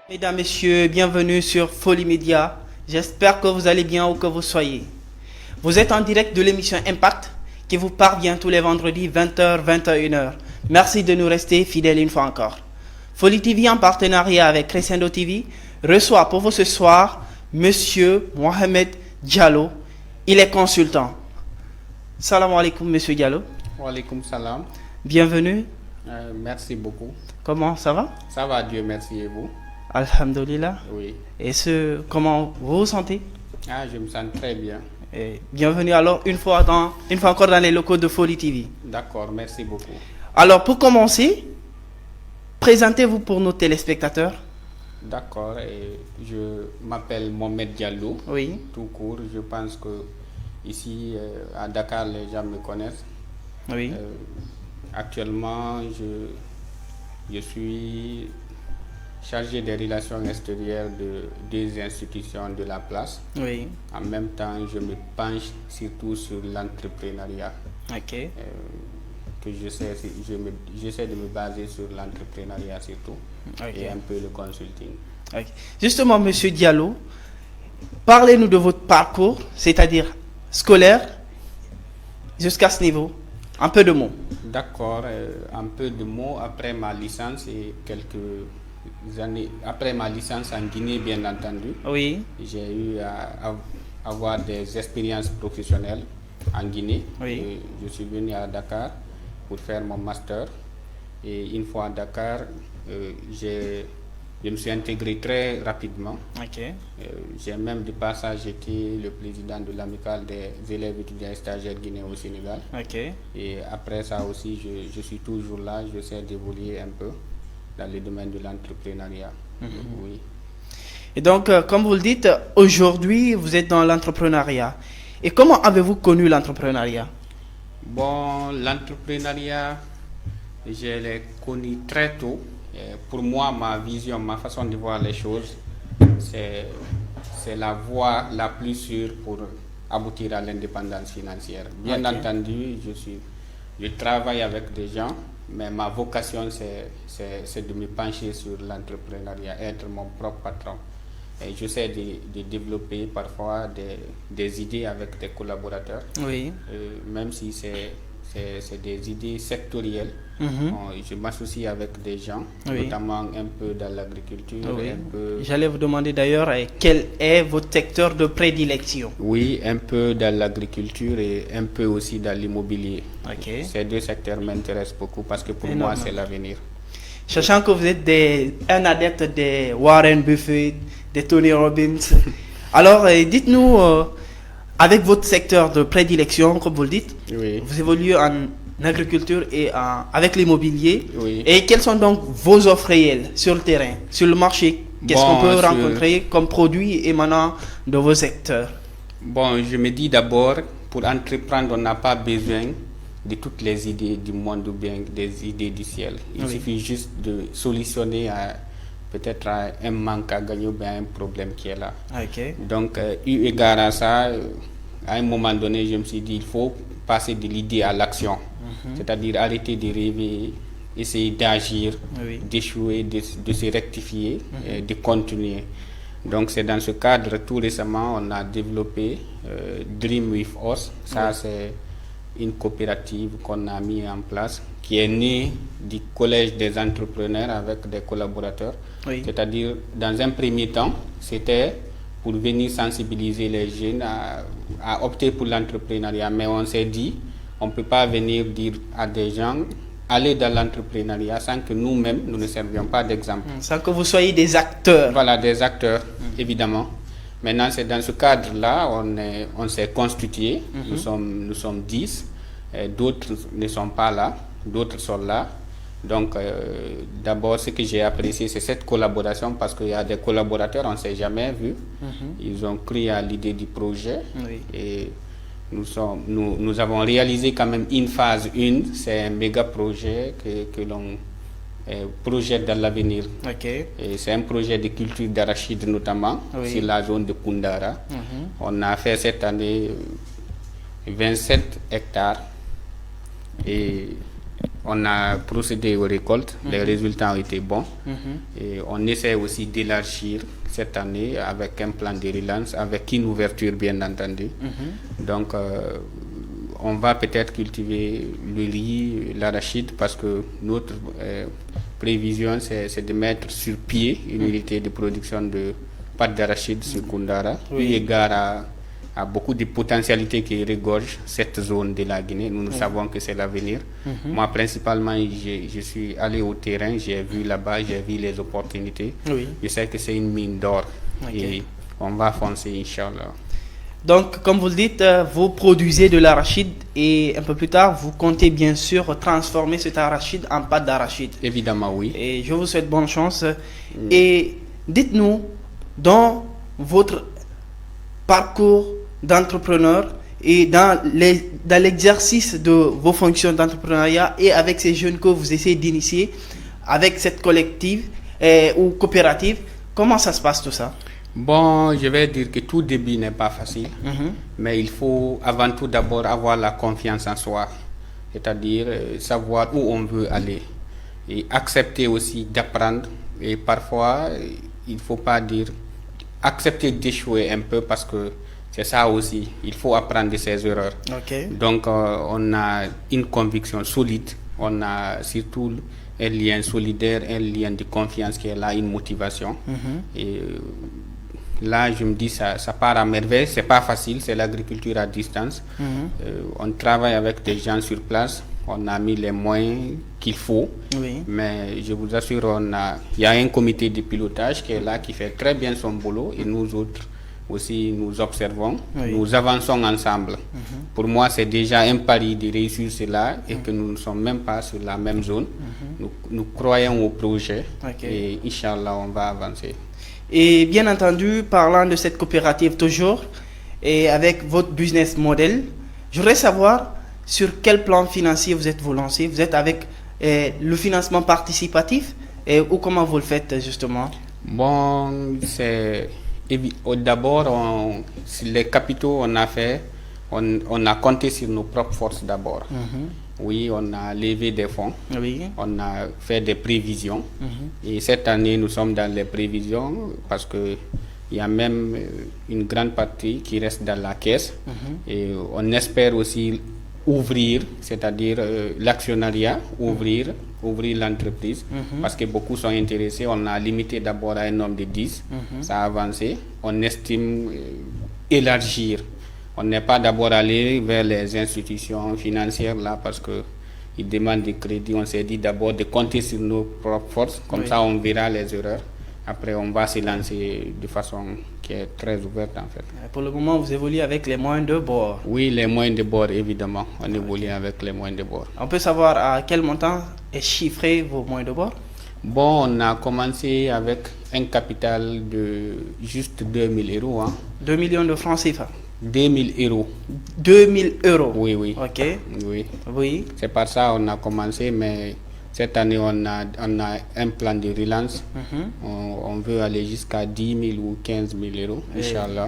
Mesdames, Messieurs, bienvenue sur Folie Média. J'espère que vous allez bien où que vous soyez. Vous êtes en direct de l'émission Impact qui vous parvient tous les vendredis 20h, 21h. Merci de nous rester fidèles une fois encore. Folie TV en partenariat avec Crescendo TV reçoit pour vous ce soir Monsieur Mohamed Diallo. Il est consultant. Salam alaikum Monsieur Diallo. Wa alaikum salam. Bienvenue. Merci beaucoup. Comment ça va? Ça va, Dieu merci, et vous? Alhamdulillah. Oui. Et comment vous vous sentez? Je me sens très bien. Et bienvenue alors une fois encore dans les locaux de Folie TV. D'accord, merci beaucoup. Alors pour commencer, présentez-vous pour nos téléspectateurs. D'accord, je m'appelle Mohamed Diallo. Oui. Tout court, je pense que ici à Dakar, les gens me connaissent. Oui. Actuellement, je suis chargé des relations extérieures de deux institutions de la place. Oui. En même temps, je me penche surtout sur l'entrepreneuriat. Ok. J'essaie de me baser sur l'entrepreneuriat surtout, Ok. et un peu le consulting. Ok. Justement, Monsieur Diallo, parlez-nous de votre parcours, c'est-à-dire scolaire, jusqu'à ce niveau. Un peu de mots. D'accord, un peu de mots après ma licence et quelques années après ma licence en Guinée, bien entendu. Oui. J'ai eu à avoir des expériences professionnelles en Guinée. Oui. Et je suis venu à Dakar pour faire mon master. Et une fois à Dakar, je me suis intégré très rapidement. Ok. J'ai même de passage été le président de l'amicale des élèves étudiants et stagiaires guinéens au Sénégal. Ok. Et après ça aussi, je suis toujours là, j'essaie d'évoluer un peu dans le domaine de l'entrepreneuriat. Oui. Et donc, comme vous le dites, aujourd'hui, vous êtes dans l'entrepreneuriat. Et comment avez-vous connu l'entrepreneuriat? Bon, l'entrepreneuriat, je l'ai connu très tôt. Et pour moi, ma vision, ma façon de voir les choses, c'est la voie la plus sûre pour aboutir à l'indépendance financière. Bien Ok. entendu, je travaille avec des gens, mais ma vocation, c'est de me pencher sur l'entrepreneuriat, être mon propre patron. Et j'essaie de développer parfois des idées avec des collaborateurs, Oui. même si c'est des idées sectorielles. Je m'associe avec des gens, Oui. notamment un peu dans l'agriculture, Oui. un peu... J'allais vous demander d'ailleurs quel est votre secteur de prédilection. Oui, un peu dans l'agriculture et un peu aussi dans l'immobilier. Ok. Ces deux secteurs m'intéressent beaucoup parce que pour Énormément. moi, c'est l'avenir. Sachant que vous êtes un adepte des Warren Buffett, des Tony Robbins. Alors, dites-nous, avec votre secteur de prédilection, comme vous le dites, Oui. vous évoluez en agriculture et avec l'immobilier. Oui. Et quelles sont donc vos offres réelles sur le terrain, sur le marché? Qu'est-ce Bon, qu'on peut sur- rencontrer comme produits émanant de vos secteurs? Bon, je me dis d'abord, pour entreprendre, on n'a pas besoin de toutes les idées du monde ou bien des idées du ciel. Il Oui. suffit juste de solutionner peut-être à un manque à gagner ou bien un problème qui est là. Ok. Donc, eu égard à ça, à un moment donné, je me suis dit, il faut passer de l'idée à l'action. C'est-à-dire arrêter de rêver, essayer d'agir, Oui. d'échouer, de se rectifier, et de continuer. Donc, c'est dans ce cadre, tout récemment, on a développé Dream with Us. Ça, c'est une coopérative qu'on a mis en place, qui est née du collège des entrepreneurs avec des collaborateurs. Oui. C'est-à-dire, dans un premier temps, c'était pour venir sensibiliser les jeunes à opter pour l'entrepreneuriat. Mais on s'est dit, on ne peut pas venir dire à des gens, allez dans l'entrepreneuriat sans que nous-mêmes, nous ne servions pas d'exemple. Sans que vous soyez des acteurs. Voilà, des acteurs, évidemment. Maintenant, c'est dans ce cadre-là, on s'est constitué. Nous sommes 10. D'autres ne sont pas là. D'autres sont là. Donc, d'abord, ce que j'ai apprécié, c'est cette collaboration parce qu'il y a des collaborateurs, on ne s'est jamais vu. Ils ont cru à l'idée du projet. Oui. Et nous avons réalisé quand même une phase 1. C'est un méga projet que l'on projette dans l'avenir. Ok. Et c'est un projet de culture d'arachide notamment, Oui. sur la zone de Koundara. On a fait cette année 27 hectares et On a procédé aux récoltes, les résultats ont été bons. Et on essaie aussi d'élargir cette année avec un plan de relance, avec une ouverture bien entendu. Donc on va peut-être cultiver le riz, l'arachide, parce que notre prévision c'est de mettre sur pied une unité de production de pâte d'arachide sur Koundara, eu égard à beaucoup de potentialités qui regorgent cette zone de la Guinée. Nous savons que c'est l'avenir. Moi, principalement, je suis allé au terrain, j'ai vu là-bas, j'ai vu les opportunités. Je sais que c'est une mine d'or et on va foncer, Inch'Allah. Donc, comme vous le dites, vous produisez de l'arachide et un peu plus tard, vous comptez bien sûr transformer cet arachide en pâte d'arachide. Évidemment, oui. Et je vous souhaite bonne chance. Et dites-nous, dans votre parcours d'entrepreneur et dans l'exercice de vos fonctions d'entrepreneuriat et avec ces jeunes que vous essayez d'initier, avec cette collective ou coopérative, comment ça se passe tout ça? Bon, je vais dire que tout début n'est pas facile, mais il faut avant tout d'abord avoir la confiance en soi, c'est-à-dire savoir où on veut aller et accepter aussi d'apprendre. Et parfois, il ne faut pas dire accepter d'échouer un peu, parce que c'est ça aussi, il faut apprendre de ses erreurs. Donc on a une conviction solide, on a surtout un lien solidaire, un lien de confiance qui est là, une motivation. Et là, je me dis, ça part à merveille. C'est pas facile, c'est l'agriculture à distance. On travaille avec des gens sur place, on a mis les moyens qu'il faut. Mais je vous assure, il y a un comité de pilotage qui est là, qui fait très bien son boulot, et nous autres aussi, nous observons, nous avançons ensemble. Pour moi, c'est déjà un pari de réussir cela, et que nous ne sommes même pas sur la même zone. Nous croyons au projet, et Inch'Allah, on va avancer. Et bien entendu, parlant de cette coopérative toujours, et avec votre business model, je voudrais savoir sur quel plan financier vous êtes vous lancé. Vous êtes avec le financement participatif, ou comment vous le faites justement? Bon, c'est d'abord, les capitaux, on a compté sur nos propres forces d'abord. Oui, on a levé des fonds, on a fait des prévisions, et cette année nous sommes dans les prévisions, parce que il y a même une grande partie qui reste dans la caisse, et on espère aussi ouvrir, c'est-à-dire l'actionnariat, ouvrir l'entreprise, parce que beaucoup sont intéressés. On a limité d'abord à un nombre de 10, ça a avancé. On estime élargir. On n'est pas d'abord allé vers les institutions financières là, parce qu'ils demandent des crédits. On s'est dit d'abord de compter sur nos propres forces, comme ça on verra les erreurs. Après, on va se lancer de façon qui est très ouverte en fait. Pour le moment, vous évoluez avec les moyens de bord? Oui, les moyens de bord, évidemment. On évolue avec les moyens de bord. On peut savoir à quel montant est chiffré vos moyens de bord? Bon, on a commencé avec un capital de juste 2000 euros. 2 millions de francs CFA? 2000 euros. 2000 euros? Oui. Ok. Oui. C'est par ça qu'on a commencé, mais cette année, on a un plan de relance. On veut aller jusqu'à 10 000 ou 15 000 euros, Inch'Allah.